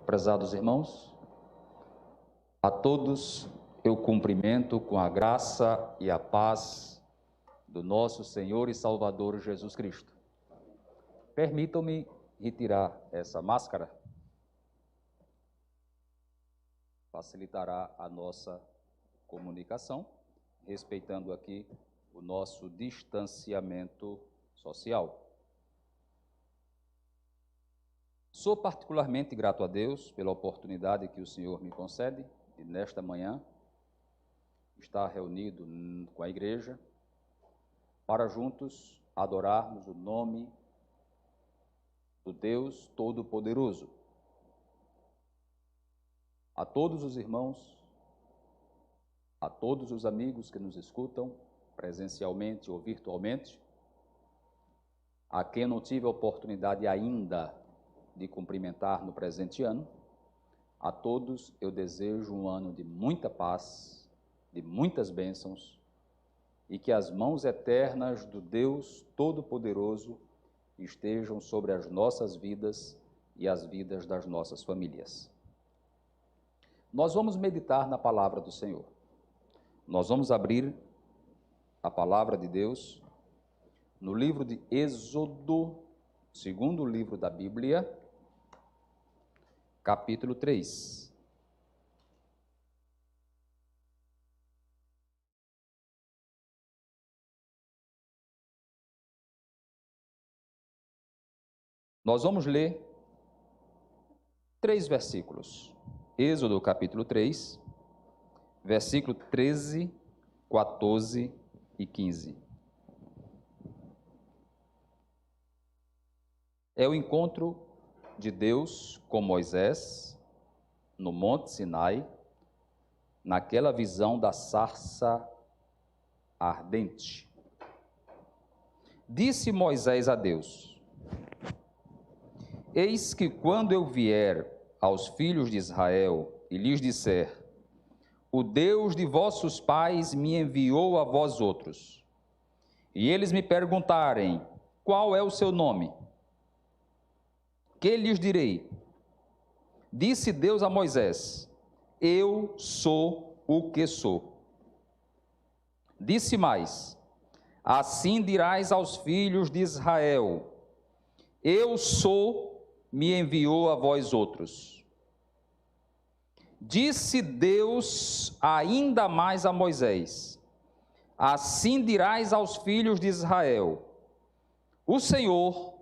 Prezados irmãos, a todos eu cumprimento com a graça e a paz do nosso Senhor e Salvador Jesus Cristo. Permitam-me retirar essa máscara. Facilitará a nossa comunicação, respeitando aqui o nosso distanciamento social. Sou particularmente grato a Deus pela oportunidade que o Senhor me concede de, nesta manhã, estar reunido com a igreja para juntos adorarmos o nome do Deus Todo-Poderoso. A todos os irmãos, a todos os amigos que nos escutam presencialmente ou virtualmente, a quem não tive a oportunidade ainda de cumprimentar no presente ano, a todos eu desejo um ano de muita paz, de muitas bênçãos, e que as mãos eternas do Deus Todo-Poderoso estejam sobre as nossas vidas e as vidas das nossas famílias. Nós vamos meditar na palavra do Senhor. Nós vamos abrir a palavra de Deus no livro de Êxodo, segundo livro da Bíblia, capítulo 3. Nós vamos ler 3 versículos. Êxodo, capítulo 3, versículo 13, 14 e 15. É o encontro de Deus com Moisés no Monte Sinai, naquela visão da sarça ardente. Disse Moisés a Deus: eis que quando eu vier aos filhos de Israel e lhes disser: o Deus de vossos pais me enviou a vós outros, e eles me perguntarem: qual é o seu nome? Que lhes direi? Disse Deus a Moisés: eu sou o que sou. Disse mais: assim dirás aos filhos de Israel: eu sou, me enviou a vós outros. Disse Deus ainda mais a Moisés: assim dirás aos filhos de Israel: o Senhor,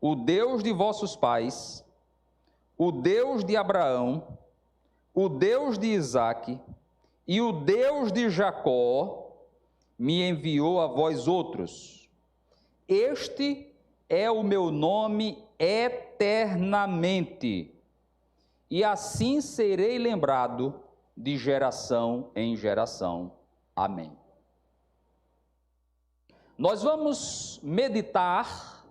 o Deus de vossos pais, o Deus de Abraão, o Deus de Isaque e o Deus de Jacó, me enviou a vós outros. Este é o meu nome eternamente, e assim serei lembrado de geração em geração. Amém. Nós vamos meditar,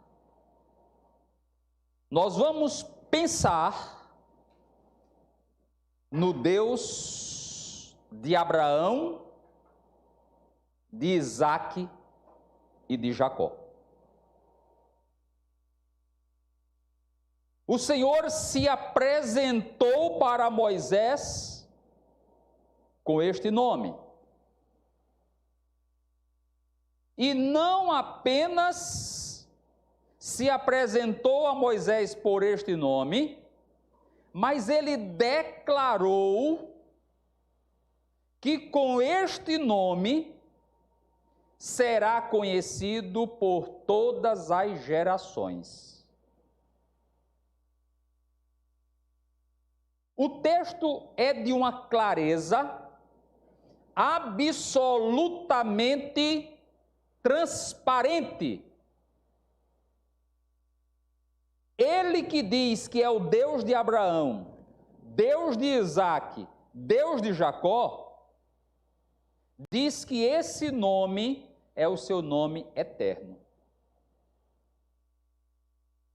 nós vamos pensar no Deus de Abraão, de Isaque e de Jacó. O Senhor se apresentou para Moisés com este nome. E não apenas se apresentou a Moisés por este nome, mas ele declarou que com este nome será conhecido por todas as gerações. O texto é de uma clareza absolutamente transparente. Ele que diz que é o Deus de Abraão, Deus de Isaque, Deus de Jacó, diz que esse nome é o seu nome eterno.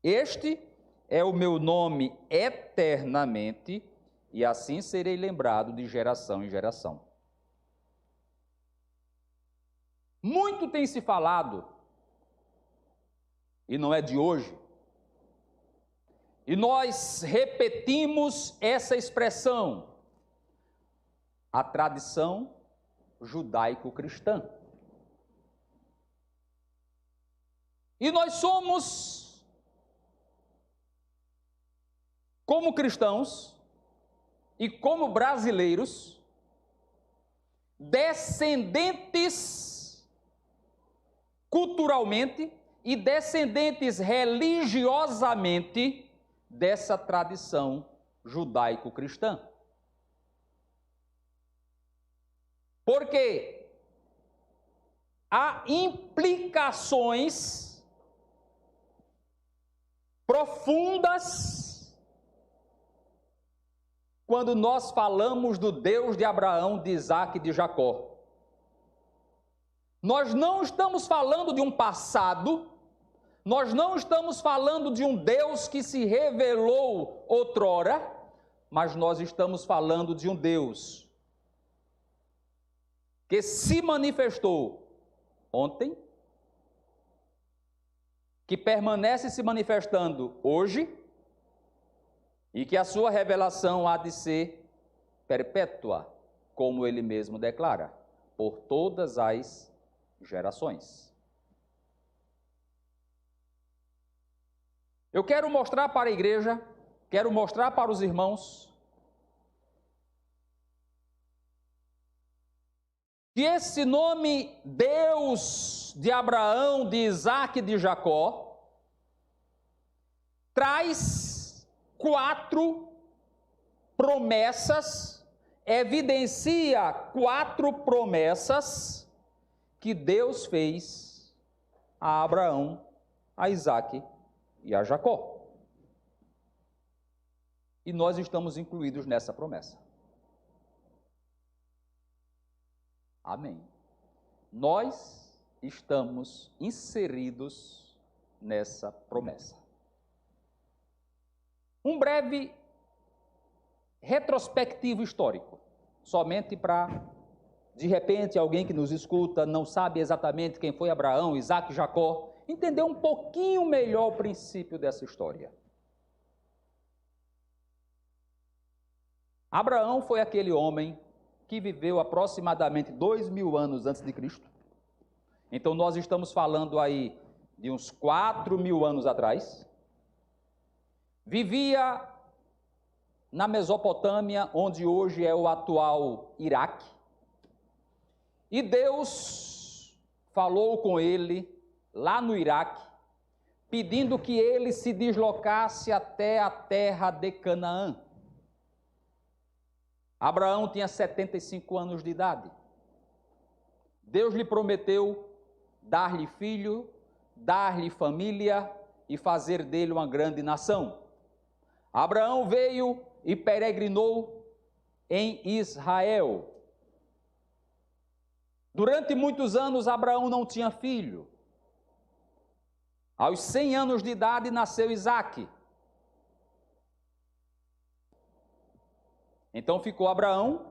Este é o meu nome eternamente, e assim serei lembrado de geração em geração. Muito tem se falado, e não é de hoje, E nós repetimos essa expressão, a tradição judaico-cristã. E nós somos, como cristãos e como brasileiros, descendentes culturalmente e descendentes religiosamente dessa tradição judaico-cristã. Porque há implicações profundas quando nós falamos do Deus de Abraão, de Isaque e de Jacó. Nós não estamos falando de um passado, nós não estamos falando de um Deus que se revelou outrora, mas nós estamos falando de um Deus que se manifestou ontem, que permanece se manifestando hoje e que a sua revelação há de ser perpétua, como ele mesmo declara, por todas as gerações. Eu quero mostrar para a igreja, quero mostrar para os irmãos que esse nome Deus de Abraão, de Isaque e de Jacó traz 4 promessas, evidencia 4 promessas que Deus fez a Abraão, a Isaque e a Jacó. E nós estamos incluídos nessa promessa. Amém. Nós estamos inseridos nessa promessa. Um breve retrospectivo histórico, somente para, de repente, alguém que nos escuta não sabe exatamente quem foi Abraão, Isaque e Jacó, entender um pouquinho melhor o princípio dessa história. Abraão foi aquele homem que viveu aproximadamente 2000 anos antes de Cristo. Então nós estamos falando aí de uns 4000 anos atrás. Vivia na Mesopotâmia, onde hoje é o atual Iraque. E Deus falou com ele lá no Iraque, pedindo que ele se deslocasse até a terra de Canaã. Abraão tinha 75 anos de idade. Deus lhe prometeu dar-lhe filho, dar-lhe família e fazer dele uma grande nação. Abraão veio e peregrinou em Israel. Durante muitos anos, Abraão não tinha filho. Aos 100 anos de idade, nasceu Isaque. Então ficou Abraão,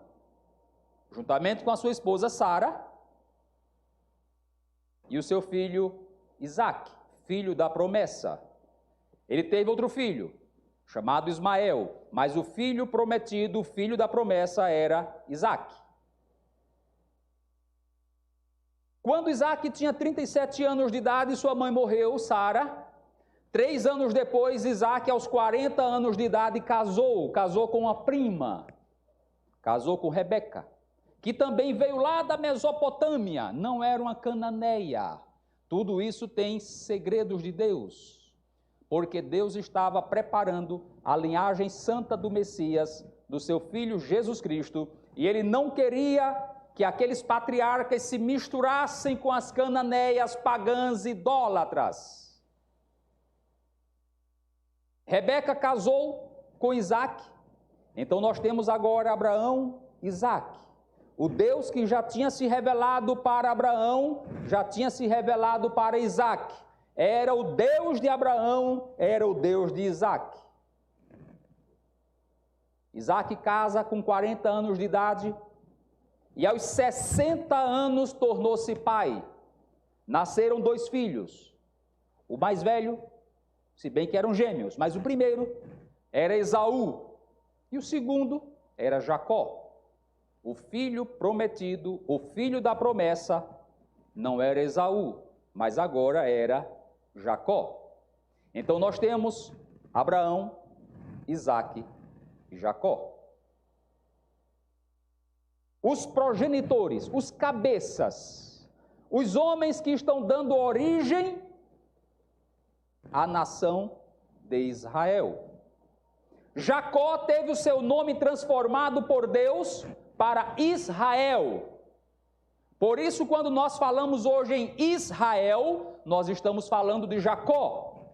juntamente com a sua esposa Sara, e o seu filho Isaque, filho da promessa. Ele teve outro filho, chamado Ismael, mas o filho prometido, o filho da promessa, era Isaque. Quando Isaque tinha 37 anos de idade, sua mãe morreu, Sara. 3 anos depois, Isaque, aos 40 anos de idade, casou com uma prima, casou com Rebeca, que também veio lá da Mesopotâmia, não era uma cananeia. Tudo isso tem segredos de Deus, porque Deus estava preparando a linhagem santa do Messias, do seu filho Jesus Cristo, e ele não queria que aqueles patriarcas se misturassem com as cananeias pagãs idólatras. Rebeca casou com Isaque, então nós temos agora Abraão e Isaque. O Deus que já tinha se revelado para Abraão, já tinha se revelado para Isaque. Era o Deus de Abraão, era o Deus de Isaque. Isaque casa com 40 anos de idade e aos 60 anos tornou-se pai. Nasceram 2 filhos. O mais velho se bem que eram gêmeos, mas o primeiro era Esaú e o segundo era Jacó. O filho prometido, o filho da promessa, não era Esaú, mas agora era Jacó. Então nós temos Abraão, Isaque e Jacó. Os progenitores, os cabeças, os homens que estão dando origem à nação de Israel. Jacó teve o seu nome transformado por Deus para Israel. Por isso, quando nós falamos hoje em Israel, nós estamos falando de Jacó,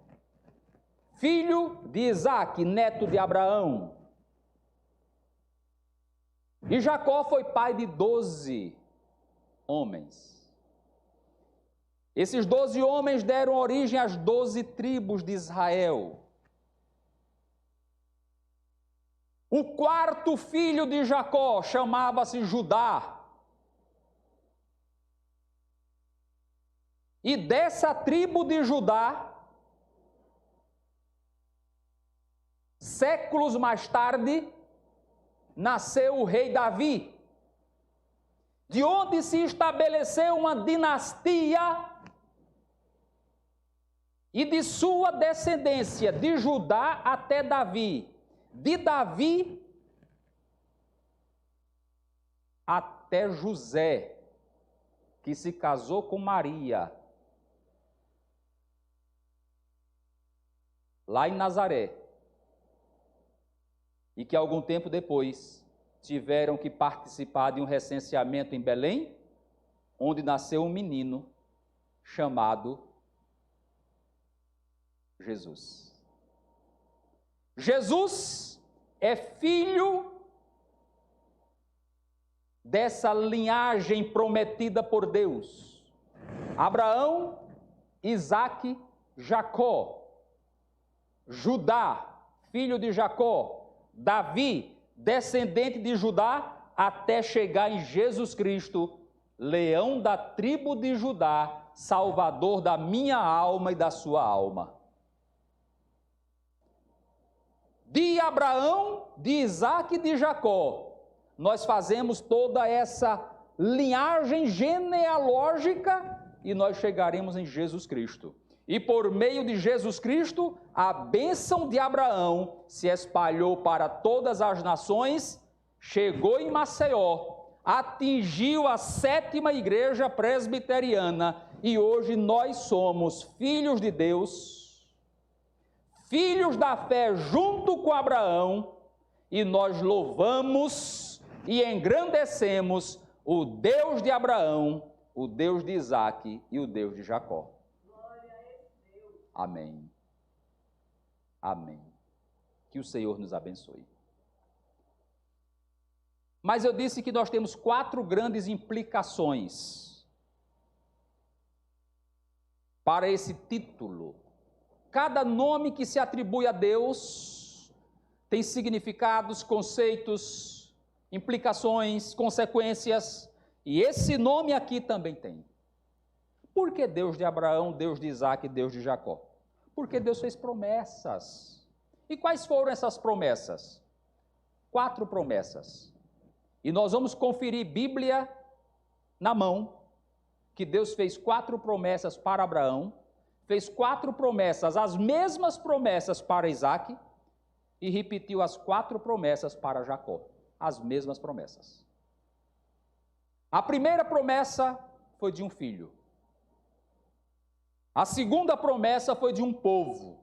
filho de Isaque, neto de Abraão. E Jacó foi pai de 12 homens. Esses 12 homens deram origem às 12 tribos de Israel. O quarto filho de Jacó chamava-se Judá. E dessa tribo de Judá, séculos mais tarde, nasceu o rei Davi, de onde se estabeleceu uma dinastia, e de sua descendência, de Judá até Davi, de Davi até José, que se casou com Maria, lá em Nazaré, e que algum tempo depois tiveram que participar de um recenseamento em Belém, onde nasceu um menino chamado Jesus. Jesus é filho dessa linhagem prometida por Deus. Abraão, Isaque, Jacó. Judá, filho de Jacó. Davi, descendente de Judá, até chegar em Jesus Cristo, leão da tribo de Judá, salvador da minha alma e da sua alma. De Abraão, de Isaque e de Jacó, nós fazemos toda essa linhagem genealógica e nós chegaremos em Jesus Cristo. E por meio de Jesus Cristo, a bênção de Abraão se espalhou para todas as nações, chegou em Maceió, atingiu a 7ª igreja presbiteriana e hoje nós somos filhos de Deus, filhos da fé junto com Abraão, e nós louvamos e engrandecemos o Deus de Abraão, o Deus de Isaque e o Deus de Jacó. Amém. Amém. Que o Senhor nos abençoe. Mas eu disse que nós temos 4 grandes implicações para esse título. Cada nome que se atribui a Deus tem significados, conceitos, implicações, consequências, e esse nome aqui também tem. Por que Deus de Abraão, Deus de Isaque e Deus de Jacó? Porque Deus fez promessas. E quais foram essas promessas? 4 promessas. E nós vamos conferir Bíblia na mão, que Deus fez 4 promessas para Abraão, fez 4 promessas, as mesmas promessas para Isaque, e repetiu as 4 promessas para Jacó, as mesmas promessas. A primeira promessa foi de um filho. A segunda promessa foi de um povo.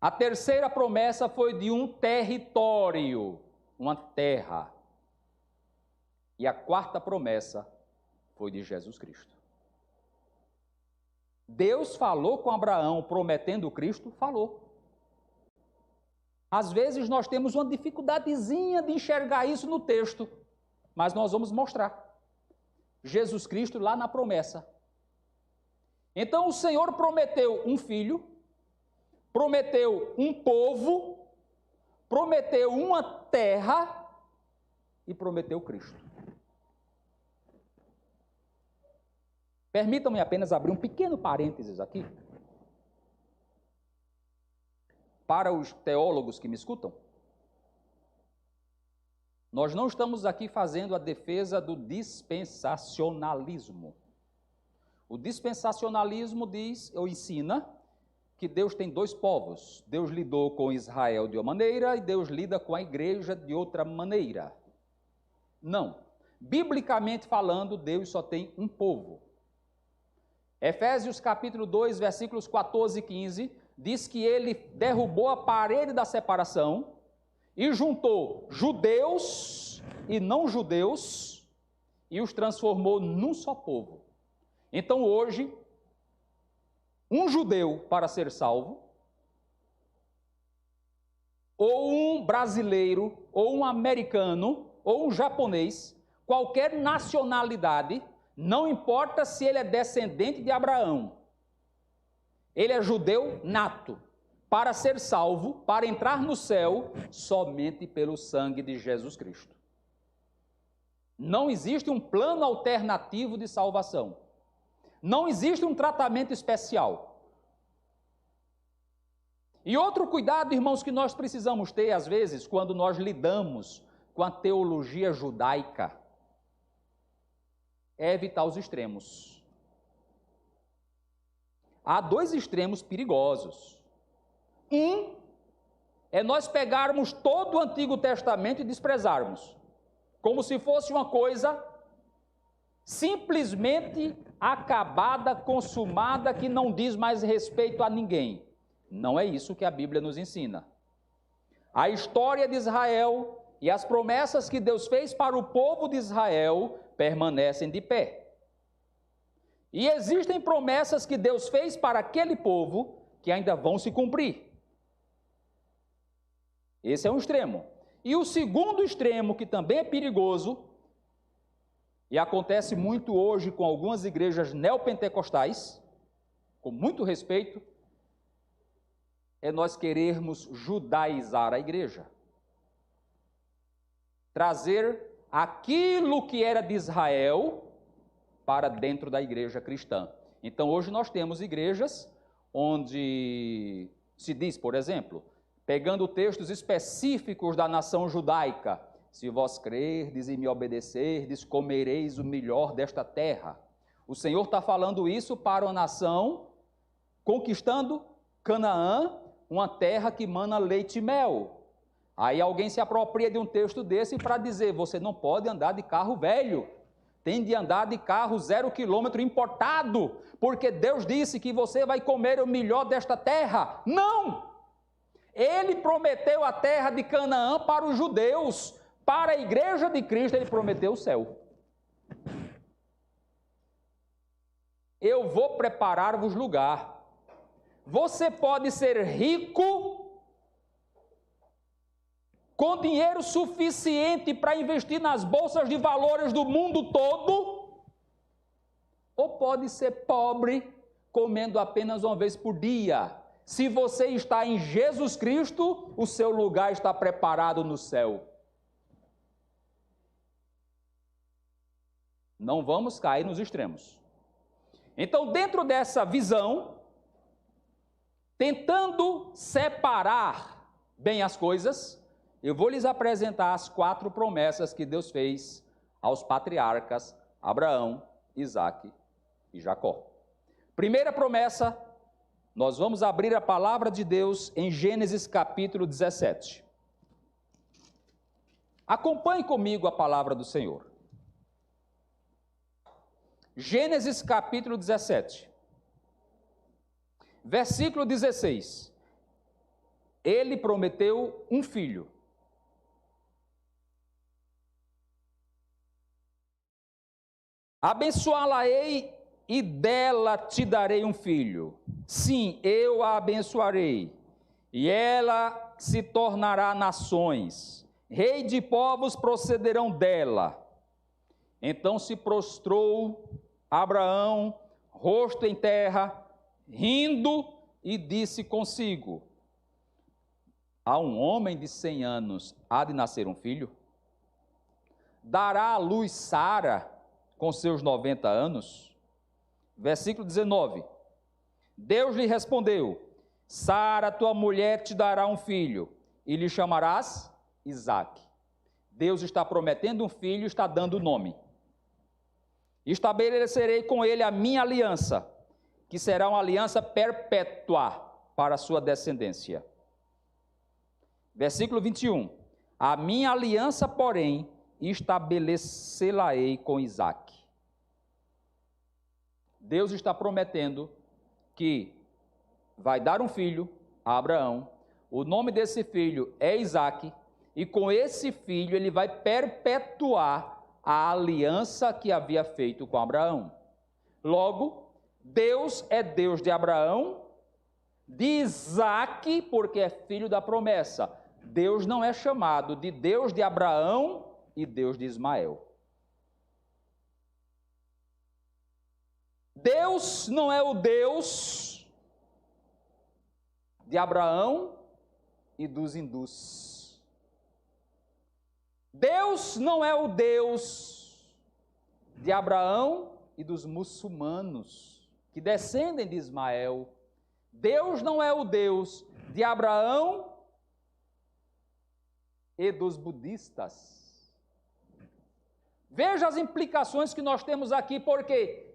A terceira promessa foi de um território, uma terra. E a quarta promessa foi de Jesus Cristo. Deus falou com Abraão prometendo Cristo? Falou. Às vezes nós temos uma dificuldadezinha de enxergar isso no texto, mas nós vamos mostrar. Jesus Cristo lá na promessa. Então o Senhor prometeu um filho, prometeu um povo, prometeu uma terra e prometeu Cristo. Permitam-me apenas abrir um pequeno parênteses aqui. para os teólogos que me escutam, nós não estamos aqui fazendo a defesa do dispensacionalismo. O dispensacionalismo diz, ou ensina, que Deus tem dois povos. Deus lidou com Israel de uma maneira e Deus lida com a igreja de outra maneira. Não. Biblicamente falando, Deus só tem um povo. Efésios capítulo 2, versículos 14 e 15, diz que ele derrubou a parede da separação e juntou judeus e não judeus e os transformou num só povo. Então hoje, um judeu para ser salvo, ou um brasileiro, ou um americano, ou um japonês, qualquer nacionalidade, não importa se ele é descendente de Abraão, ele é judeu nato, para ser salvo, para entrar no céu, somente pelo sangue de Jesus Cristo. Não existe um plano alternativo de salvação. Não existe um tratamento especial. E outro cuidado, irmãos, que nós precisamos ter, às vezes, quando nós lidamos com a teologia judaica, é evitar os extremos. Há dois extremos perigosos. Um é nós pegarmos todo o Antigo Testamento e desprezarmos, como se fosse uma coisa simplesmente acabada, consumada, que não diz mais respeito a ninguém. Não é isso que a Bíblia nos ensina. A história de Israel e as promessas que Deus fez para o povo de Israel permanecem de pé. E existem promessas que Deus fez para aquele povo que ainda vão se cumprir. Esse é um extremo. E o segundo extremo, que também é perigoso, e acontece muito hoje com algumas igrejas neopentecostais, com muito respeito, é nós querermos judaizar a igreja. Trazer aquilo que era de Israel para dentro da igreja cristã. Então, hoje nós temos igrejas onde se diz, por exemplo, pegando textos específicos da nação judaica, se vós crerdes e me obedecerdes, comereis o melhor desta terra. O Senhor está falando isso para uma nação conquistando Canaã, uma terra que mana leite e mel. Aí alguém se apropria de um texto desse para dizer, você não pode andar de carro velho, tem de andar de carro 0 quilômetro importado, porque Deus disse que você vai comer o melhor desta terra. Não! Ele prometeu a terra de Canaã para os judeus, para a igreja de Cristo ele prometeu o céu. Eu vou preparar-vos lugar. Você pode ser rico, com dinheiro suficiente para investir nas bolsas de valores do mundo todo, ou pode ser pobre, comendo apenas uma vez por dia. Se você está em Jesus Cristo, o seu lugar está preparado no céu. Não vamos cair nos extremos. Então, dentro dessa visão, tentando separar bem as coisas, eu vou lhes apresentar as 4 promessas que Deus fez aos patriarcas Abraão, Isaque e Jacó. Primeira promessa, nós vamos abrir a palavra de Deus em Gênesis capítulo 17. Acompanhe comigo a palavra do Senhor. Gênesis capítulo 17, versículo 16. Ele prometeu um filho. Abençoá-la-ei e dela te darei um filho. Sim, eu a abençoarei, e ela se tornará nações. Rei de povos procederão dela. Então se prostrou Abraão, rosto em terra, rindo, e disse consigo: a um homem de 100 anos há de nascer um filho? Dará à luz Sara com seus 90 anos? Versículo 19. Deus lhe respondeu: Sara, tua mulher, te dará um filho, e lhe chamarás Isaque. Deus está prometendo um filho, está dando o nome. Estabelecerei com ele a minha aliança, que será uma aliança perpétua para a sua descendência. Versículo 21. A minha aliança, porém, estabelecê-la-ei com Isaque. Deus está prometendo que vai dar um filho a Abraão, o nome desse filho é Isaque, e com esse filho ele vai perpetuar a aliança que havia feito com Abraão. Logo, Deus é Deus de Abraão, de Isaque, porque é filho da promessa. Deus não é chamado de Deus de Abraão e Deus de Ismael. Deus não é o Deus de Abraão e dos hindus. Deus não é o Deus de Abraão e dos muçulmanos, que descendem de Ismael. Deus não é o Deus de Abraão e dos budistas. Veja as implicações que nós temos aqui, porque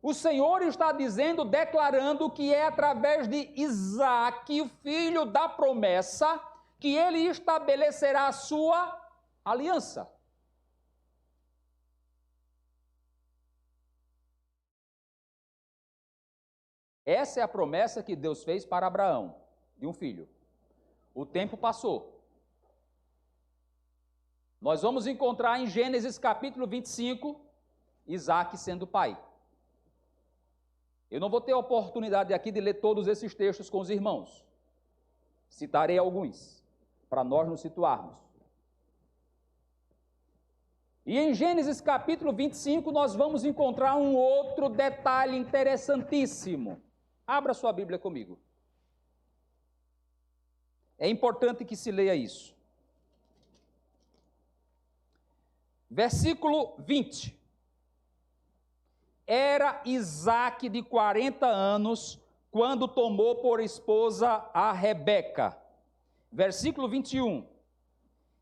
o Senhor está dizendo, declarando que é através de Isaque, o filho da promessa, que ele estabelecerá a sua aliança. Essa é a promessa que Deus fez para Abraão, de um filho. O tempo passou. Nós vamos encontrar em Gênesis capítulo 25, Isaque sendo pai. Eu não vou ter a oportunidade aqui de ler todos esses textos com os irmãos. Citarei alguns, para nós nos situarmos. E em Gênesis capítulo 25, nós vamos encontrar um outro detalhe interessantíssimo. Abra sua Bíblia comigo. É importante que se leia isso. Versículo 20. Era Isaque de 40 anos, quando tomou por esposa a Rebeca. Versículo 21.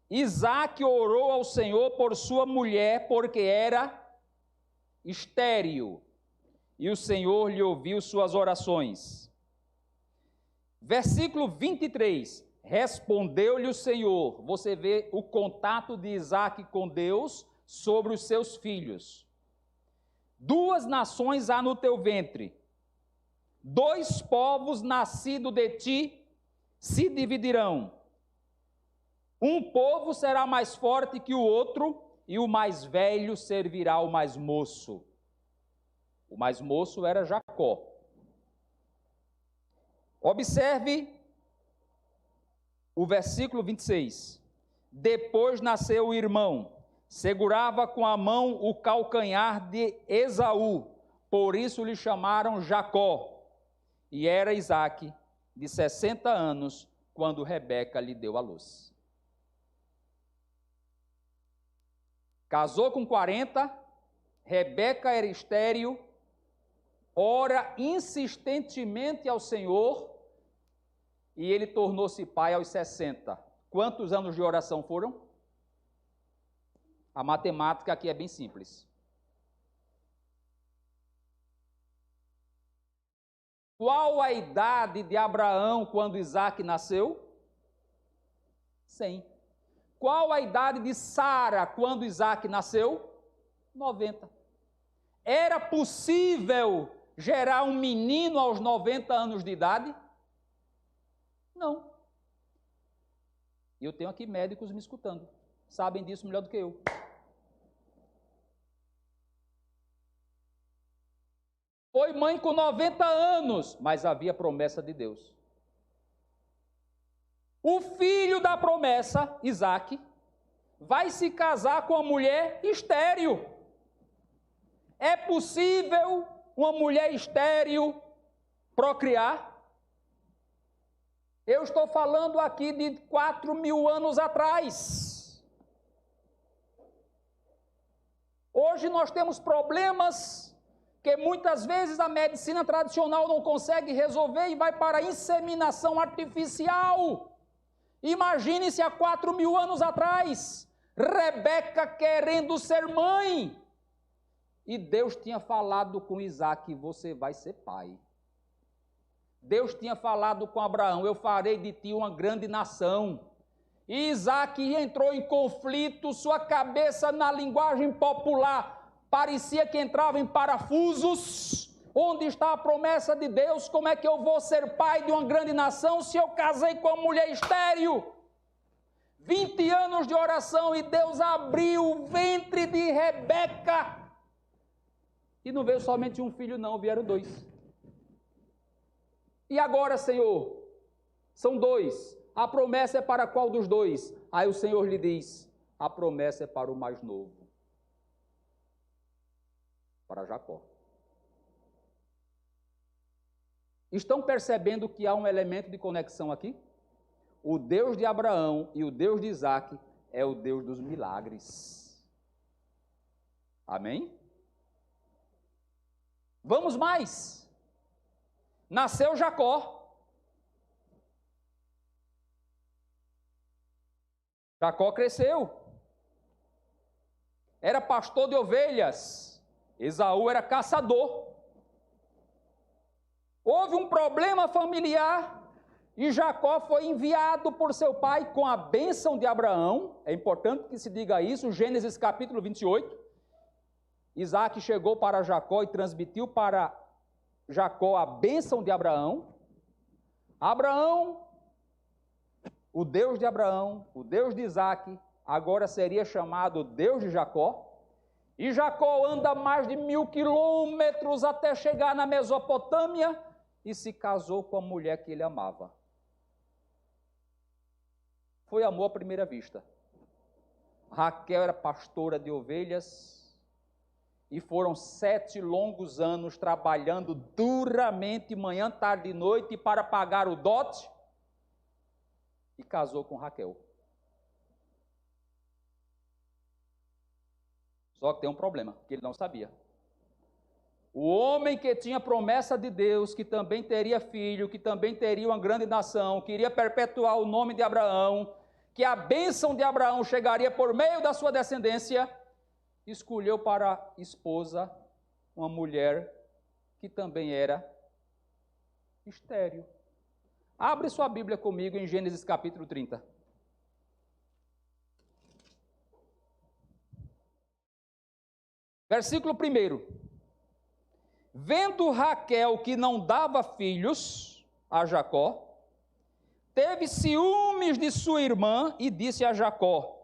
Isaque orou ao Senhor por sua mulher, porque era estéril, e o Senhor lhe ouviu suas orações. Versículo 23. Respondeu-lhe o Senhor. Você vê o contato de Isaque com Deus sobre os seus filhos. 2 nações há no teu ventre, 2 povos nascidos de ti se dividirão. Um povo será mais forte que o outro, e o mais velho servirá ao mais moço. O mais moço era Jacó. Observe o versículo 26. Depois nasceu o irmão, segurava com a mão o calcanhar de Esaú, por isso lhe chamaram Jacó. E era Isaque de 60 anos, quando Rebeca lhe deu a luz. Casou com 40, Rebeca era estéril, ora insistentemente ao Senhor, e ele tornou-se pai aos 60. Quantos anos de oração foram? A matemática aqui é bem simples. Qual a idade de Abraão quando Isaque nasceu? 100. Qual a idade de Sara quando Isaque nasceu? 90. Era possível gerar um menino aos 90 anos de idade? Não. E eu tenho aqui médicos me escutando. Sabem disso melhor do que eu. Foi mãe com 90 anos, mas havia promessa de Deus. O filho da promessa, Isaque, vai se casar com uma mulher estéril. É possível uma mulher estéril procriar? Eu estou falando aqui de 4.000 anos atrás. Hoje nós temos problemas que muitas vezes a medicina tradicional não consegue resolver e vai para a inseminação artificial. Imagine-se há 4.000 anos atrás, Rebeca querendo ser mãe. E Deus tinha falado com Isaac: você vai ser pai. Deus tinha falado com Abraão: eu farei de ti uma grande nação. E Isaac entrou em conflito, sua cabeça, na linguagem popular, parecia que entrava em parafusos. Onde está a promessa de Deus? Como é que eu vou ser pai de uma grande nação se eu casei com uma mulher estéril? 20 anos de oração e Deus abriu o ventre de Rebeca. E não veio somente um filho não, vieram 2. E agora, Senhor? São 2. A promessa é para qual dos 2? Aí o Senhor lhe diz: a promessa é para o mais novo, para Jacó. Estão percebendo que há um elemento de conexão aqui? O Deus de Abraão e o Deus de Isaac é o Deus dos milagres. Amém? Vamos mais. Nasceu Jacó. Jacó cresceu. Era pastor de ovelhas. Esaú era caçador. Houve um problema familiar e Jacó foi enviado por seu pai com a bênção de Abraão. É importante que se diga isso, Gênesis capítulo 28. Isaac chegou para Jacó e transmitiu para Jacó a bênção de Abraão. Abraão, o Deus de Abraão, o Deus de Isaac, agora seria chamado Deus de Jacó. E Jacó anda mais de 1.000 quilômetros até chegar na Mesopotâmia e se casou com a mulher que ele amava. Foi amor à primeira vista. Raquel era pastora de ovelhas e foram 7 longos anos trabalhando duramente, manhã, tarde e noite, para pagar o dote, e casou com Raquel. Só que tem um problema, que ele não sabia. O homem que tinha promessa de Deus, que também teria filho, que também teria uma grande nação, que iria perpetuar o nome de Abraão, que a bênção de Abraão chegaria por meio da sua descendência, escolheu para esposa uma mulher que também era estéril. Abre sua Bíblia comigo em Gênesis capítulo 30. Versículo 1. Vendo Raquel que não dava filhos a Jacó, teve ciúmes de sua irmã e disse a Jacó: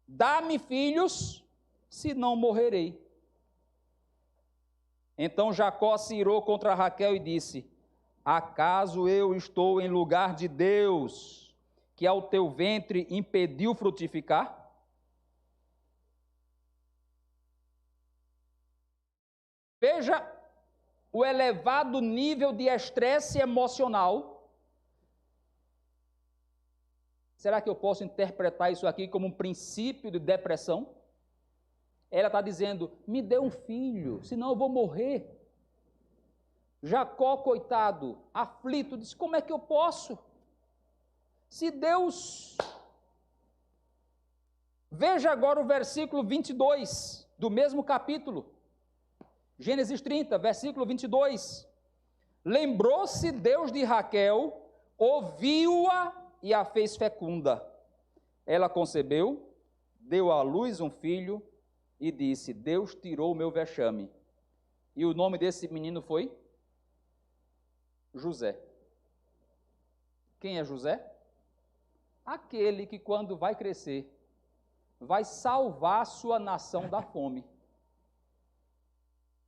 dá-me filhos, senão morrerei. Então Jacó se irou contra Raquel e disse: acaso eu estou em lugar de Deus, que ao teu ventre impediu frutificar? Veja o elevado nível de estresse emocional. Será que eu posso interpretar isso aqui como um princípio de depressão? Ela está dizendo: me dê um filho, senão eu vou morrer. Jacó, coitado, aflito, disse: como é que eu posso? Se Deus... Veja agora o versículo 22 do mesmo capítulo. Gênesis 30, versículo 22. Lembrou-se Deus de Raquel, ouviu-a e a fez fecunda. Ela concebeu, deu à luz um filho e disse: Deus tirou o meu vexame. E o nome desse menino foi José. Quem é José? Aquele que, quando vai crescer, vai salvar sua nação da fome.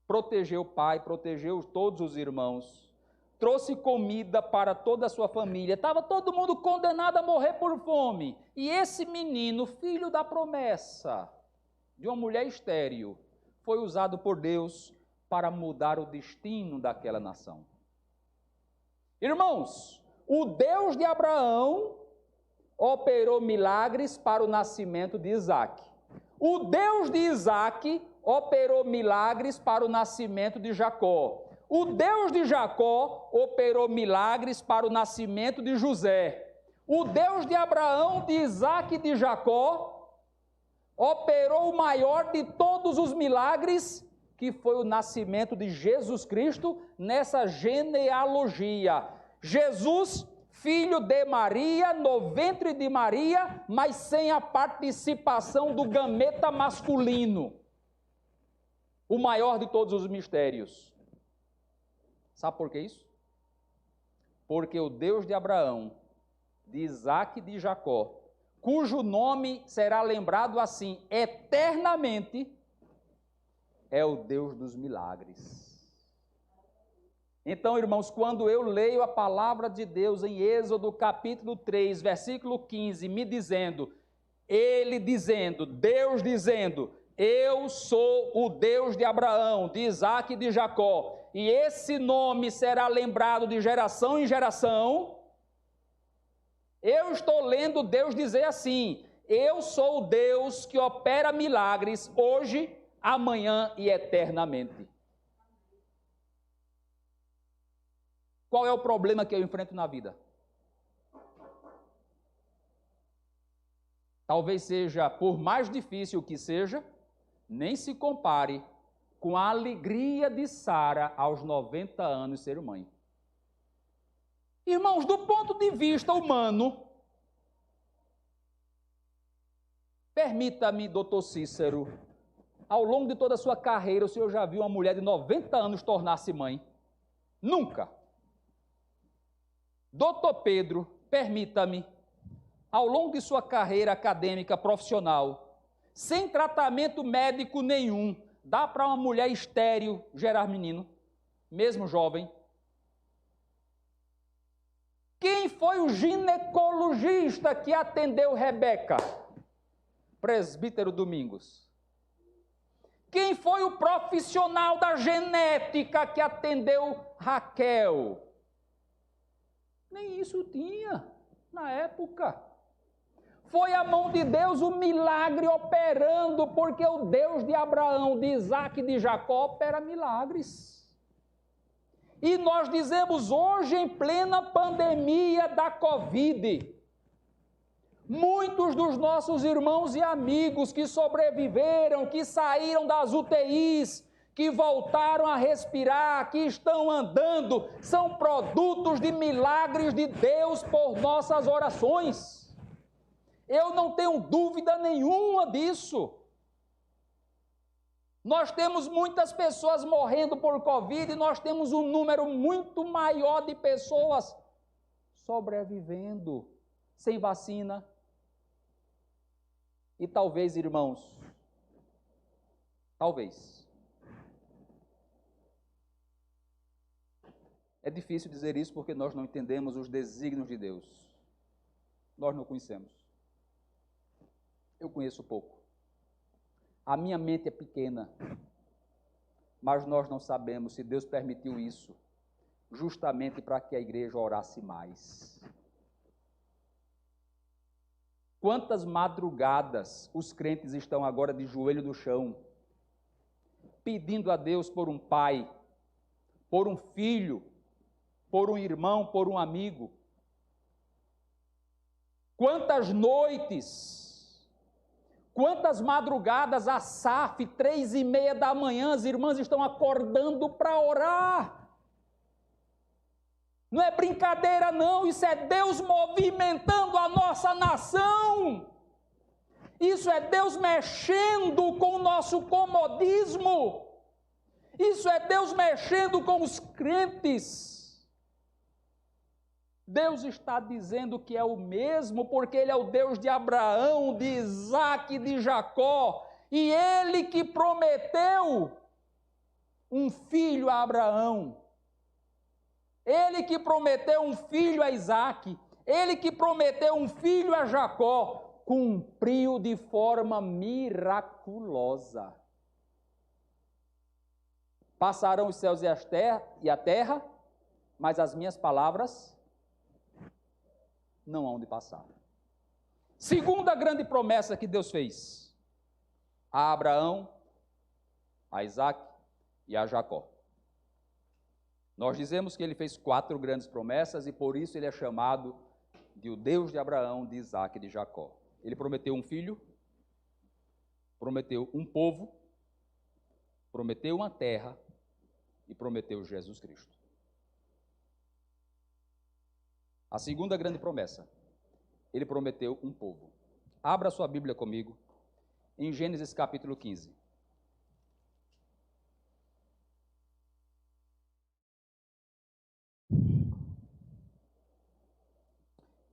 Protegeu o pai, protegeu todos os irmãos, trouxe comida para toda a sua família. Estava todo mundo condenado a morrer por fome. E esse menino, filho da promessa de uma mulher estéril, foi usado por Deus para mudar o destino daquela nação. Irmãos, o Deus de Abraão operou milagres para o nascimento de Isaac. O Deus de Isaque operou milagres para o nascimento de Jacó. O Deus de Jacó operou milagres para o nascimento de José. O Deus de Abraão, de Isaque e de Jacó operou o maior de todos os milagres, que foi o nascimento de Jesus Cristo nessa genealogia. Jesus, filho de Maria, no ventre de Maria, mas sem a participação do gameta masculino. O maior de todos os mistérios. Sabe por que isso? Porque o Deus de Abraão, de Isaque e de Jacó, cujo nome será lembrado assim eternamente, é o Deus dos milagres. Então, irmãos, quando eu leio a palavra de Deus em Êxodo capítulo 3, versículo 15, me dizendo, Deus dizendo, eu sou o Deus de Abraão, de Isaque e de Jacó, e esse nome será lembrado de geração em geração, eu estou lendo Deus dizer assim, eu sou o Deus que opera milagres hoje, amanhã e eternamente. Qual é o problema que eu enfrento na vida? Talvez seja, por mais difícil que seja, nem se compare com a alegria de Sara aos 90 anos ser mãe. Irmãos, do ponto de vista humano, permita-me, doutor Cícero, ao longo de toda a sua carreira, o senhor já viu uma mulher de 90 anos tornar-se mãe? Nunca. Doutor Pedro, permita-me, ao longo de sua carreira acadêmica profissional, sem tratamento médico nenhum, dá para uma mulher estéril gerar menino, mesmo jovem? Quem foi o ginecologista que atendeu Rebeca? Presbítero Domingos. Quem foi o profissional da genética que atendeu Raquel? Nem isso tinha na época. Foi a mão de Deus o milagre operando, porque o Deus de Abraão, de Isaque e de Jacó opera milagres. E nós dizemos hoje, em plena pandemia da Covid, muitos dos nossos irmãos e amigos que sobreviveram, que saíram das UTIs, que voltaram a respirar, que estão andando, são produtos de milagres de Deus por nossas orações. Eu não tenho dúvida nenhuma disso. Nós temos muitas pessoas morrendo por Covid e nós temos um número muito maior de pessoas sobrevivendo sem vacina. E talvez, irmãos, é difícil dizer isso porque nós não entendemos os desígnios de Deus. Nós não conhecemos. Eu conheço pouco. A minha mente é pequena, mas nós não sabemos se Deus permitiu isso, justamente para que a igreja orasse mais. Quantas madrugadas os crentes estão agora de joelho no chão, pedindo a Deus por um pai, por um filho, por um irmão, por um amigo. Quantas noites, quantas madrugadas, a SAF, 3:30 da manhã, as irmãs estão acordando para orar. Não é brincadeira não, isso é Deus movimentando a nossa nação. Isso é Deus mexendo com o nosso comodismo. Isso é Deus mexendo com os crentes. Deus está dizendo que é o mesmo, porque Ele é o Deus de Abraão, de Isaque e de Jacó, e Ele que prometeu um filho a Abraão, Ele que prometeu um filho a Isaque, Ele que prometeu um filho a Jacó, cumpriu de forma miraculosa. Passarão os céus e a terra, mas as minhas palavras não hão de passar. Segunda grande promessa que Deus fez. a Abraão, a Isaac e a Jacó. Nós dizemos que ele fez 4 grandes promessas e por isso ele é chamado de o Deus de Abraão, de Isaac e de Jacó. Ele prometeu um filho, prometeu um povo, prometeu uma terra e prometeu Jesus Cristo. A segunda grande promessa, ele prometeu um povo. Abra sua Bíblia comigo em Gênesis capítulo 15.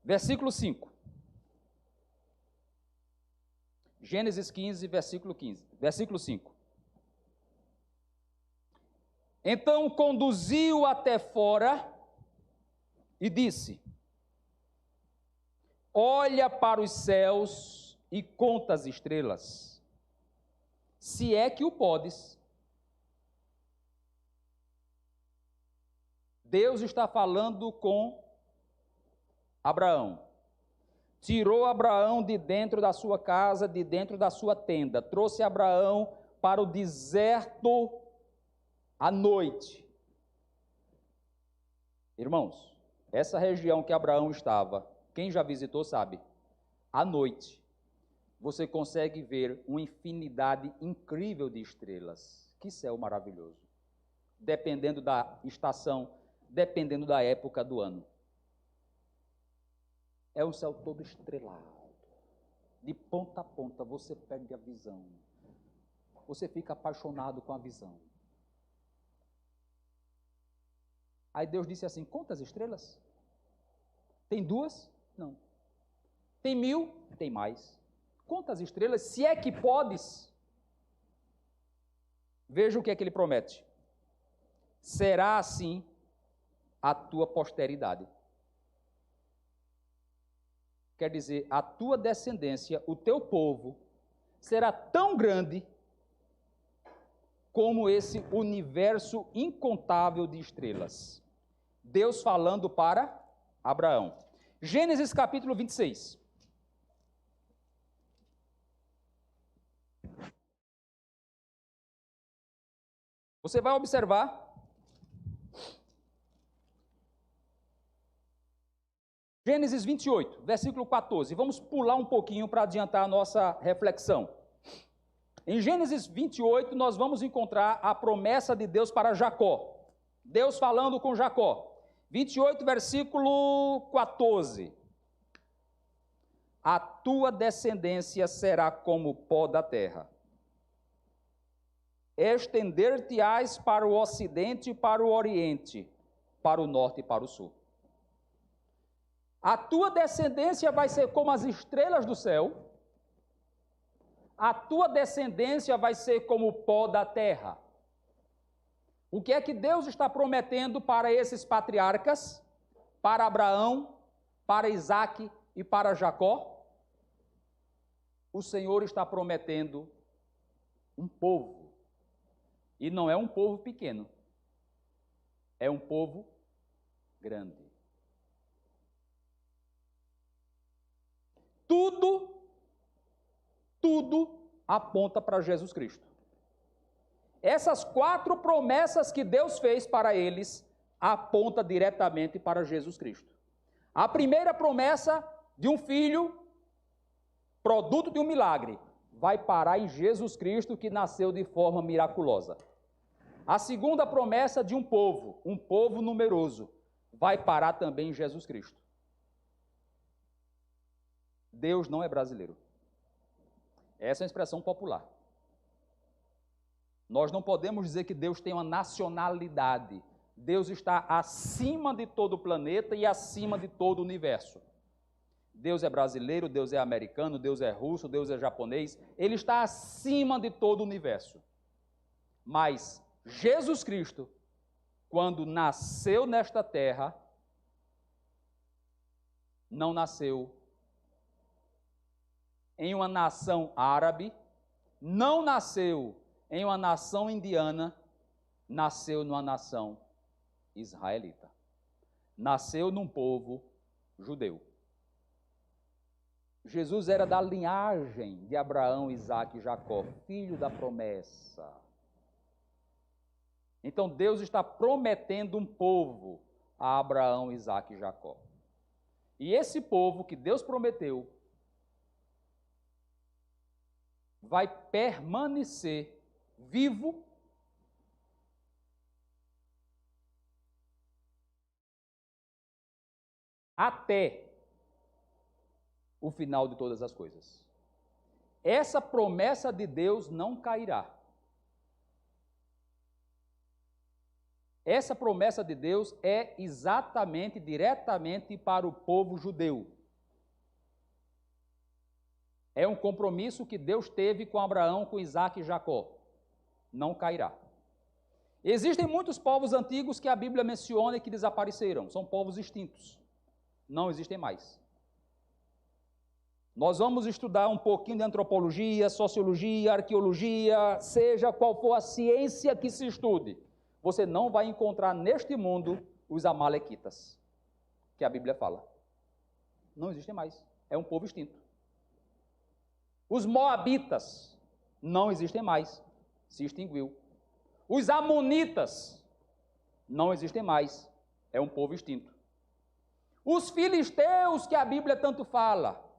Versículo 5. Gênesis 15, versículo 5. Então conduziu até fora e disse: olha para os céus e conta as estrelas, se é que o podes. Deus está falando com Abraão. Tirou Abraão de dentro da sua casa, de dentro da sua tenda, trouxe Abraão para o deserto à noite. Irmãos, essa região que Abraão estava, quem já visitou sabe, à noite, você consegue ver uma infinidade incrível de estrelas. Que céu maravilhoso. Dependendo da estação, dependendo da época do ano. É um céu todo estrelado. De ponta a ponta você perde a visão. Você fica apaixonado com a visão. Aí Deus disse assim: conta as estrelas? Tem 2? Não. Tem 1000? Tem mais. Conta as estrelas, se é que podes. Veja o que é que ele promete. Será assim a tua posteridade. Quer dizer, a tua descendência, o teu povo, será tão grande como esse universo incontável de estrelas. Deus falando para Abraão. Gênesis capítulo 26. Você vai observar Gênesis 28, versículo 14. Vamos pular um pouquinho para adiantar a nossa reflexão. Em Gênesis 28, nós vamos encontrar a promessa de Deus para Jacó. Deus falando com Jacó. 28, versículo 14. A tua descendência será como o pó da terra. Estender-te-ás para o ocidente e para o oriente, para o norte e para o sul. A tua descendência vai ser como as estrelas do céu. A tua descendência vai ser como o pó da terra. O que é que Deus está prometendo para esses patriarcas? Para Abraão, para Isaac e para Jacó? O Senhor está prometendo um povo. E não é um povo pequeno. É um povo grande. Tudo aponta para Jesus Cristo. Essas 4 promessas que Deus fez para eles apontam diretamente para Jesus Cristo. A primeira promessa de um filho, produto de um milagre, vai parar em Jesus Cristo, que nasceu de forma miraculosa. A segunda promessa de um povo numeroso, vai parar também em Jesus Cristo. Deus não é brasileiro. Essa é uma expressão popular. Nós não podemos dizer que Deus tem uma nacionalidade. Deus está acima de todo o planeta e acima de todo o universo. Deus é brasileiro, Deus é americano, Deus é russo, Deus é japonês. Ele está acima de todo o universo. Mas Jesus Cristo, quando nasceu nesta terra, não nasceu em uma nação árabe, não nasceu em uma nação indiana, nasceu numa nação israelita. Nasceu num povo judeu. Jesus era da linhagem de Abraão, Isaque e Jacó, filho da promessa. Então Deus está prometendo um povo a Abraão, Isaque e Jacó. E esse povo que Deus prometeu vai permanecer vivo até o final de todas as coisas. Essa promessa de Deus não cairá. Essa promessa de Deus é exatamente, diretamente para o povo judeu. É um compromisso que Deus teve com Abraão, com Isaque e Jacó. Não cairá. Existem muitos povos antigos que a Bíblia menciona e que desapareceram. São povos extintos. Não existem mais. Nós vamos estudar um pouquinho de antropologia, sociologia, arqueologia, seja qual for a ciência que se estude. Você não vai encontrar neste mundo os amalequitas, que a Bíblia fala. Não existem mais. É um povo extinto. Os moabitas não existem mais. Se extinguiu. Os amonitas não existem mais. É um povo extinto. Os filisteus, que a Bíblia tanto fala.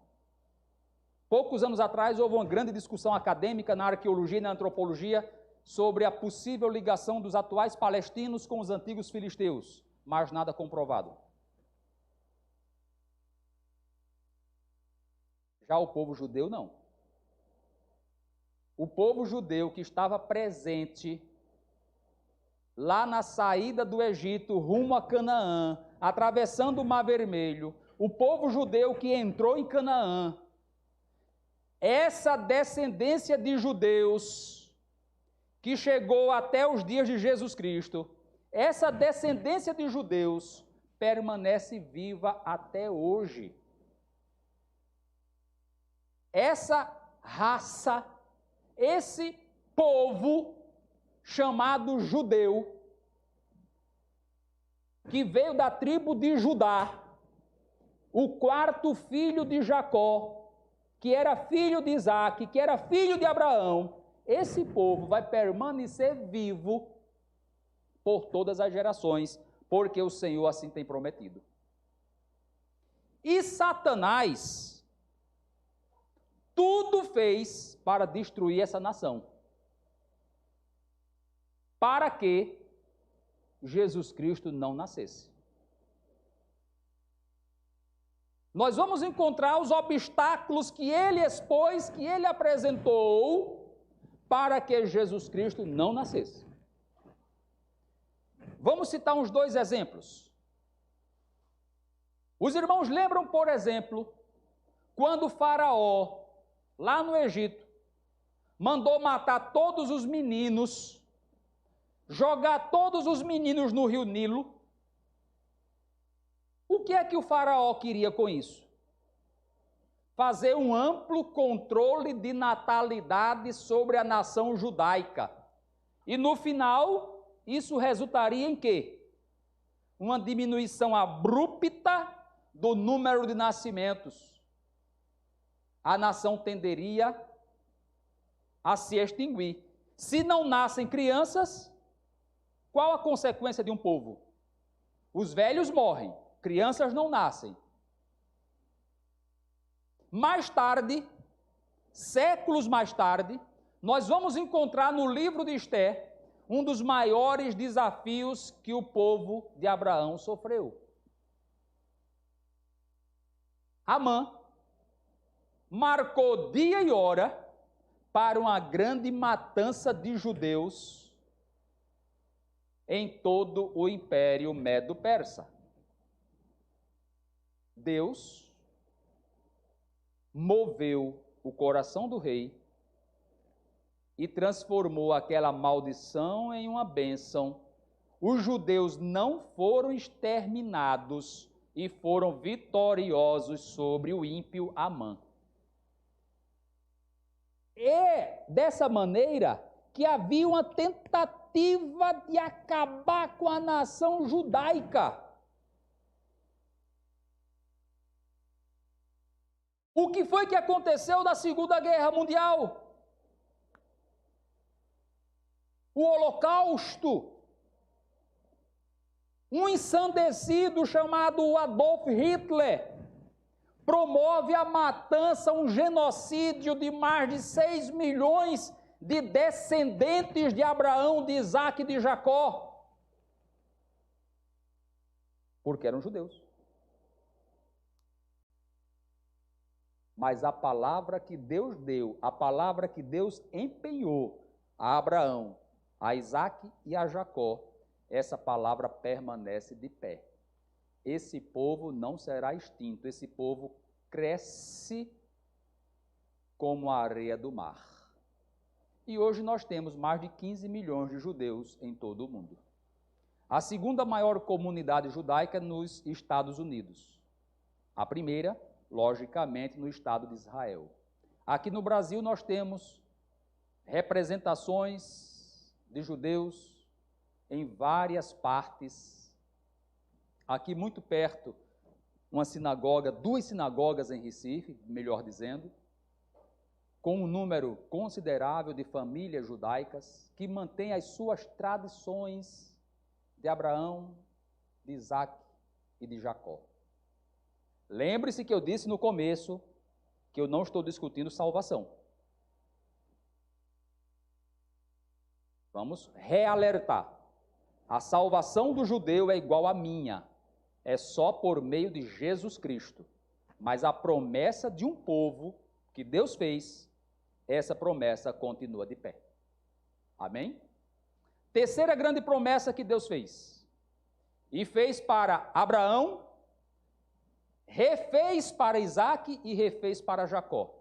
Poucos anos atrás houve uma grande discussão acadêmica na arqueologia e na antropologia sobre a possível ligação dos atuais palestinos com os antigos filisteus, mas nada comprovado. Já o povo judeu, não. O povo judeu que estava presente lá na saída do Egito, rumo a Canaã, atravessando o Mar Vermelho, o povo judeu que entrou em Canaã, essa descendência de judeus que chegou até os dias de Jesus Cristo, essa descendência de judeus permanece viva até hoje. Essa raça, esse povo chamado judeu, que veio da tribo de Judá, o quarto filho de Jacó, que era filho de Isaque, que era filho de Abraão, esse povo vai permanecer vivo por todas as gerações, porque o Senhor assim tem prometido. E Satanás tudo fez para destruir essa nação, para que Jesus Cristo não nascesse. Nós vamos encontrar os obstáculos que ele expôs, que ele apresentou, para que Jesus Cristo não nascesse. Vamos citar uns dois exemplos. Os irmãos lembram, por exemplo, quando o Faraó, lá no Egito, mandou matar todos os meninos, jogar todos os meninos no rio Nilo. O que é que o Faraó queria com isso? Fazer um amplo controle de natalidade sobre a nação judaica. E no final, isso resultaria em quê? Uma diminuição abrupta do número de nascimentos. A nação tenderia a se extinguir. Se não nascem crianças, qual a consequência de um povo? Os velhos morrem, crianças não nascem. Mais tarde, séculos mais tarde, nós vamos encontrar no livro de Esther um dos maiores desafios que o povo de Abraão sofreu. Amã marcou dia e hora para uma grande matança de judeus em todo o Império Medo-Persa. Deus moveu o coração do rei e transformou aquela maldição em uma bênção. Os judeus não foram exterminados e foram vitoriosos sobre o ímpio Amã. É dessa maneira que havia uma tentativa de acabar com a nação judaica. O que foi que aconteceu na Segunda Guerra Mundial? O Holocausto. Um ensandecido chamado Adolf Hitler promove a matança, um genocídio de mais de 6 milhões de descendentes de Abraão, de Isaac e de Jacó, porque eram judeus. Mas a palavra que Deus deu, a palavra que Deus empenhou a Abraão, a Isaac e a Jacó, essa palavra permanece de pé. Esse povo não será extinto, esse povo cresce como a areia do mar. E hoje nós temos mais de 15 milhões de judeus em todo o mundo. A segunda maior comunidade judaica nos Estados Unidos. A primeira, logicamente, no Estado de Israel. Aqui no Brasil nós temos representações de judeus em várias partes. Aqui muito perto, uma sinagoga, 2 sinagogas em Recife, melhor dizendo, com um número considerável de famílias judaicas que mantêm as suas tradições de Abraão, de Isaac e de Jacó. Lembre-se que eu disse no começo que eu não estou discutindo salvação. Vamos realertar. A salvação do judeu é igual à minha. É só por meio de Jesus Cristo. Mas a promessa de um povo que Deus fez, essa promessa continua de pé. Amém? Terceira grande promessa que Deus fez. E fez para Abraão, refez para Isaac e refez para Jacó.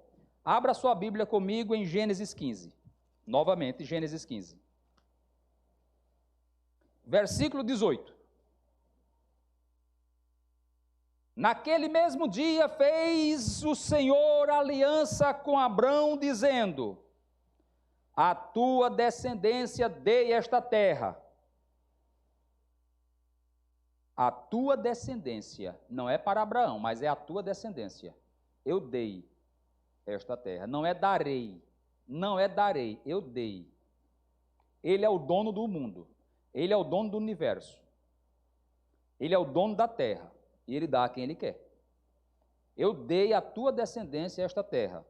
Abra sua Bíblia comigo em Gênesis 15. Novamente, Gênesis 15. Versículo 18. Naquele mesmo dia fez o Senhor aliança com Abrão, dizendo: a tua descendência dei esta terra. A tua descendência, não é para Abraão, mas é a tua descendência. Eu dei esta terra. Não é darei, eu dei. Ele é o dono do mundo. Ele é o dono do universo. Ele é o dono da terra. E ele dá a quem ele quer. Eu dei à tua descendência esta terra,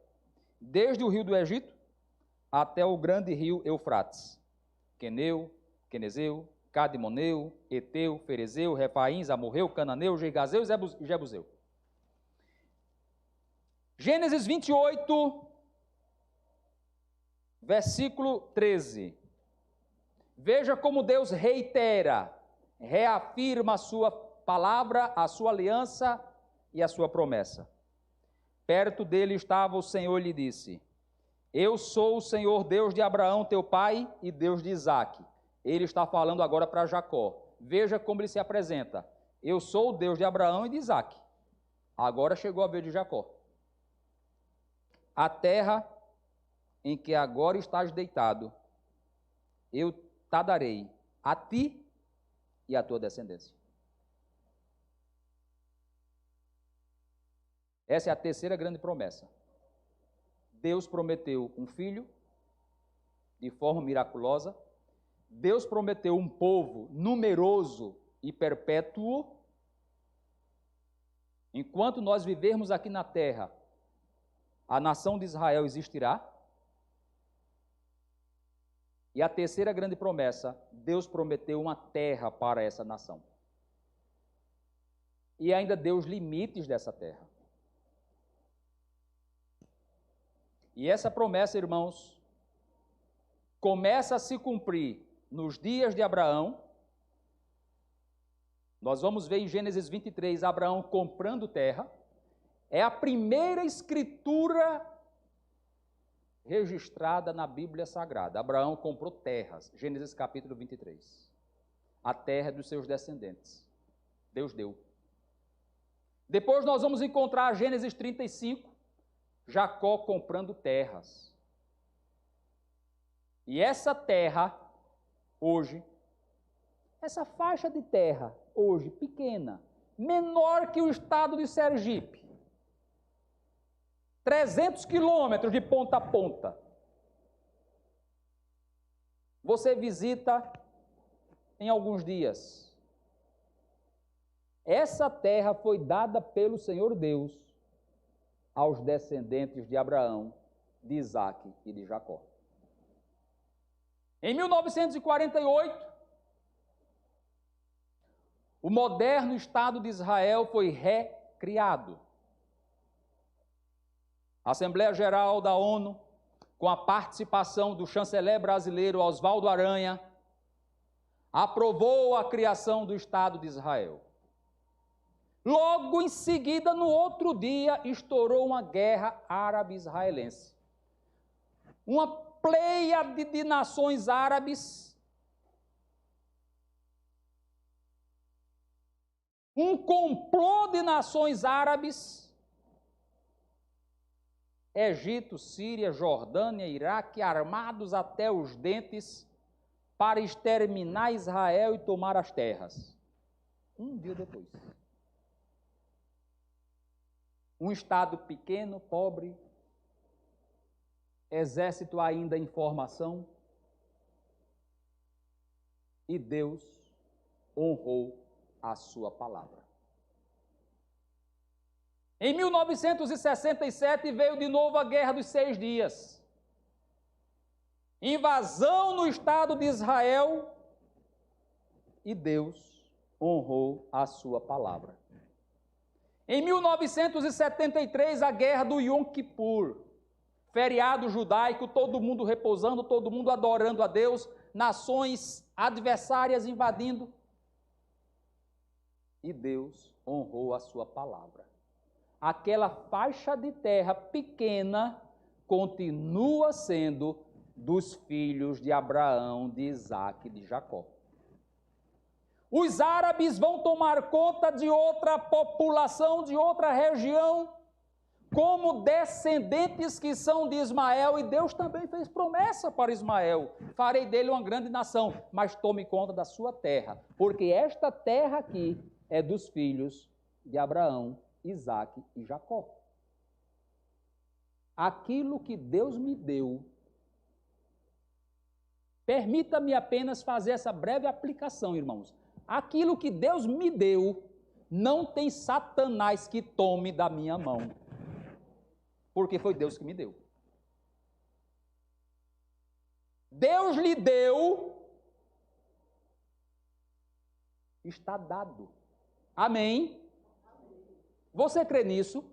desde o rio do Egito até o grande rio Eufrates. Queneu, Quenezeu, Cadimoneu, Eteu, Ferezeu, Refaíns, Amorreu, Cananeu, Gergazeu e Jebuseu. Gênesis 28, versículo 13. Veja como Deus reitera, reafirma a sua palavra, a sua aliança e a sua promessa. Perto dele estava o Senhor e lhe disse: eu sou o Senhor Deus de Abraão, teu pai, e Deus de Isaque. Ele está falando agora para Jacó. Veja como ele se apresenta. Eu sou o Deus de Abraão e de Isaque. Agora chegou a vez de Jacó. A terra em que agora estás deitado, eu te darei a ti e à tua descendência. Essa é a terceira grande promessa. Deus prometeu um filho de forma miraculosa. Deus prometeu um povo numeroso e perpétuo. Enquanto nós vivermos aqui na terra, a nação de Israel existirá. E a terceira grande promessa, Deus prometeu uma terra para essa nação. E ainda deu os limites dessa terra. E essa promessa, irmãos, começa a se cumprir nos dias de Abraão. Nós vamos ver em Gênesis 23, Abraão comprando terra. É a primeira escritura registrada na Bíblia Sagrada. Abraão comprou terras, Gênesis capítulo 23. A terra dos seus descendentes. Deus deu. Depois nós vamos encontrar Gênesis 35, Jacó comprando terras. E essa terra, hoje, essa faixa de terra, hoje, pequena, menor que o estado de Sergipe, 300 quilômetros de ponta a ponta. Você visita em alguns dias. Essa terra foi dada pelo Senhor Deus aos descendentes de Abraão, de Isaque e de Jacó. Em 1948, o moderno Estado de Israel foi recriado. A Assembleia Geral da ONU, com a participação do chanceler brasileiro Oswaldo Aranha, aprovou a criação do Estado de Israel. Logo em seguida, no outro dia, estourou uma guerra árabe-israelense. Uma pleiade de nações árabes, um complô de nações árabes, Egito, Síria, Jordânia, Iraque, armados até os dentes para exterminar Israel e tomar as terras. Um dia depois. Um estado pequeno, pobre, exército ainda em formação, e Deus honrou a sua palavra. Em 1967 veio de novo a Guerra dos 6 Dias. Invasão no Estado de Israel, e Deus honrou a sua palavra. Em 1973, a Guerra do Yom Kippur, feriado judaico, todo mundo repousando, todo mundo adorando a Deus, nações adversárias invadindo, e Deus honrou a sua palavra. Aquela faixa de terra pequena continua sendo dos filhos de Abraão, de Isaque e de Jacó. Os árabes vão tomar conta de outra população, de outra região, como descendentes que são de Ismael, e Deus também fez promessa para Ismael: farei dele uma grande nação, mas tome conta da sua terra, porque esta terra aqui é dos filhos de Abraão, Isaque e Jacó. Aquilo que Deus me deu, permita-me apenas fazer essa breve aplicação, irmãos. Aquilo que Deus me deu, não tem Satanás que tome da minha mão, porque foi Deus que me deu. Deus lhe deu, está dado. Amém? Você crê nisso?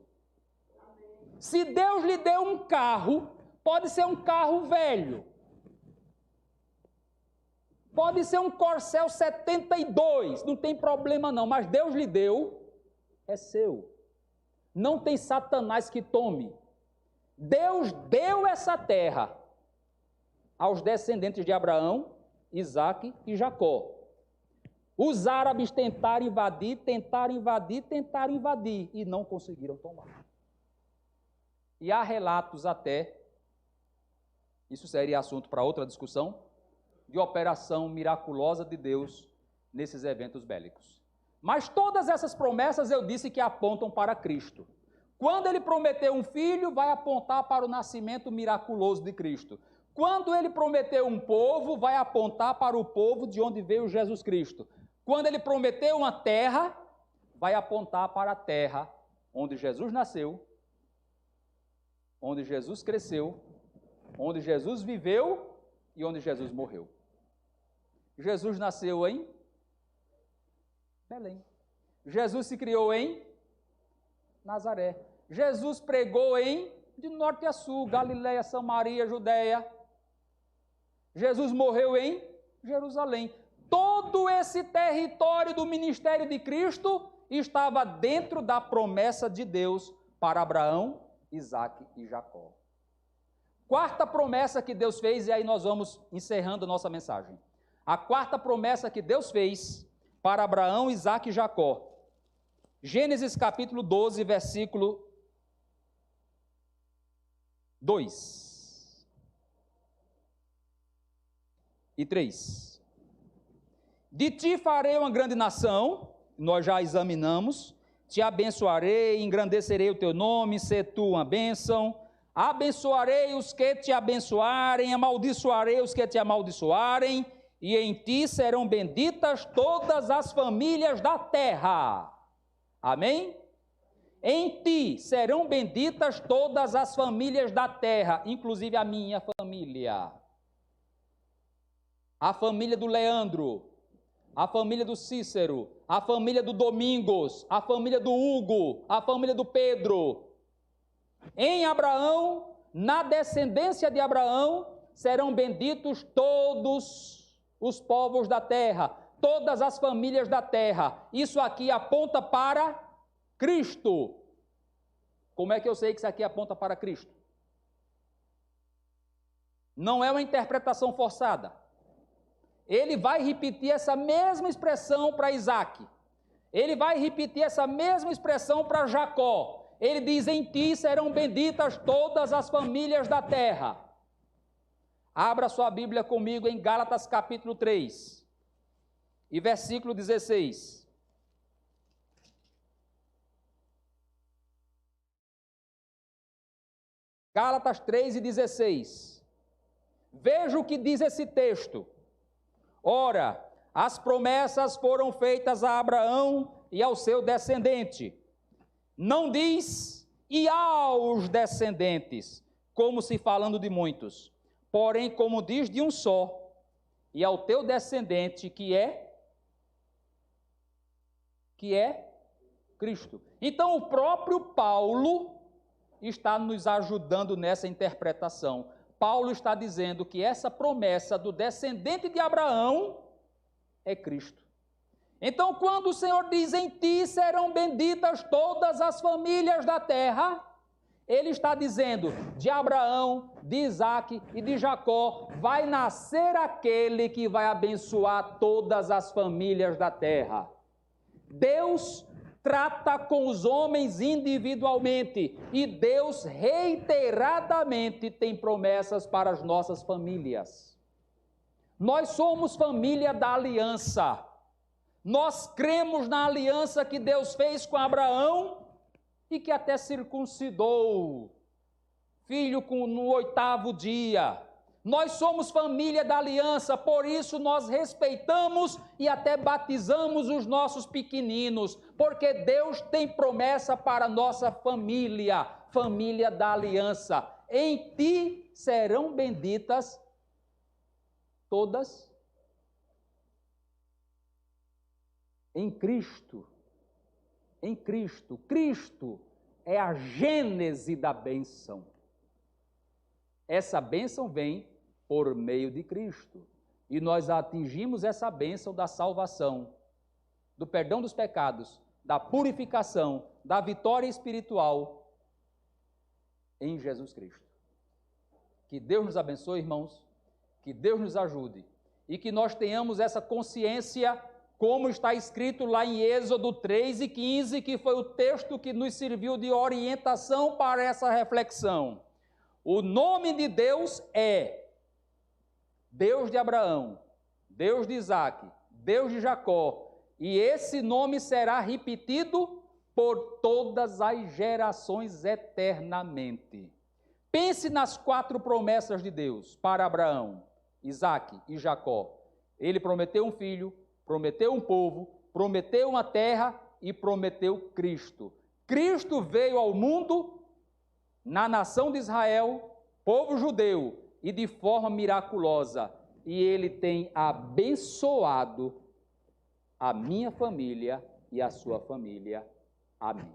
Se Deus lhe deu um carro, pode ser um carro velho, pode ser um Corcel 72, não tem problema não, mas Deus lhe deu, é seu. Não tem Satanás que tome. Deus deu essa terra aos descendentes de Abraão, Isaque e Jacó. Os árabes tentaram invadir, e não conseguiram tomar. E há relatos até, isso seria assunto para outra discussão, de operação miraculosa de Deus nesses eventos bélicos. Mas todas essas promessas eu disse que apontam para Cristo. Quando ele prometeu um filho, vai apontar para o nascimento miraculoso de Cristo. Quando ele prometeu um povo, vai apontar para o povo de onde veio Jesus Cristo. Quando ele prometeu uma terra, vai apontar para a terra onde Jesus nasceu, onde Jesus cresceu, onde Jesus viveu e onde Jesus morreu. Jesus nasceu em Belém. Jesus se criou em Nazaré. Jesus pregou de norte a sul, Galileia, Samaria, Judeia. Jesus morreu em Jerusalém. Todo esse território do ministério de Cristo estava dentro da promessa de Deus para Abraão, Isaque e Jacó. Quarta promessa que Deus fez, e aí nós vamos encerrando a nossa mensagem. A quarta promessa que Deus fez para Abraão, Isaque e Jacó. Gênesis capítulo 12, versículo 2 e 3. De ti farei uma grande nação, nós já examinamos, te abençoarei, engrandecerei o teu nome, sê tu uma bênção. Abençoarei os que te abençoarem, amaldiçoarei os que te amaldiçoarem, e em ti serão benditas todas as famílias da terra. Amém? Em ti serão benditas todas as famílias da terra, inclusive a minha família. A família do Leandro, a família do Cícero, a família do Domingos, a família do Hugo, a família do Pedro. Em Abraão, na descendência de Abraão, serão benditos todos os povos da terra, todas as famílias da terra. Isso aqui aponta para Cristo. Como é que eu sei que isso aqui aponta para Cristo? Não é uma interpretação forçada. Ele vai repetir essa mesma expressão para Isaac. Ele vai repetir essa mesma expressão para Jacó. Ele diz, em ti serão benditas todas as famílias da terra. Abra sua Bíblia comigo em Gálatas capítulo 3 e versículo 16. Gálatas 3 e 16. Veja o que diz esse texto. Ora, as promessas foram feitas a Abraão e ao seu descendente. Não diz, e aos descendentes, como se falando de muitos, porém, como diz de um só, e ao teu descendente, que é Cristo. Então, o próprio Paulo está nos ajudando nessa interpretação. Paulo está dizendo que essa promessa do descendente de Abraão é Cristo. Então, quando o Senhor diz, em ti serão benditas todas as famílias da terra, ele está dizendo, de Abraão, de Isaac e de Jacó, vai nascer aquele que vai abençoar todas as famílias da terra. Deus trata com os homens individualmente e Deus reiteradamente tem promessas para as nossas famílias. Nós somos família da aliança. Nós cremos na aliança que Deus fez com Abraão e que até circuncidou filho no 8º dia. Nós somos família da aliança, por isso nós respeitamos e até batizamos os nossos pequeninos, porque Deus tem promessa para a nossa família, família da aliança. Em ti serão benditas todas em Cristo. Em Cristo. Cristo é a gênese da bênção. Essa bênção vem por meio de Cristo. E nós atingimos essa bênção da salvação, do perdão dos pecados, da purificação, da vitória espiritual em Jesus Cristo. Que Deus nos abençoe, irmãos, que Deus nos ajude e que nós tenhamos essa consciência, como está escrito lá em Êxodo 3 e 15, que foi o texto que nos serviu de orientação para essa reflexão. O nome de Deus é Deus de Abraão, Deus de Isaac, Deus de Jacó, e esse nome será repetido por todas as gerações eternamente. Pense nas 4 promessas de Deus para Abraão, Isaac e Jacó. Ele prometeu um filho, prometeu um povo, prometeu uma terra e prometeu Cristo. Cristo veio ao mundo na nação de Israel, povo judeu, e de forma miraculosa. E ele tem abençoado a minha família e a sua família. Amém.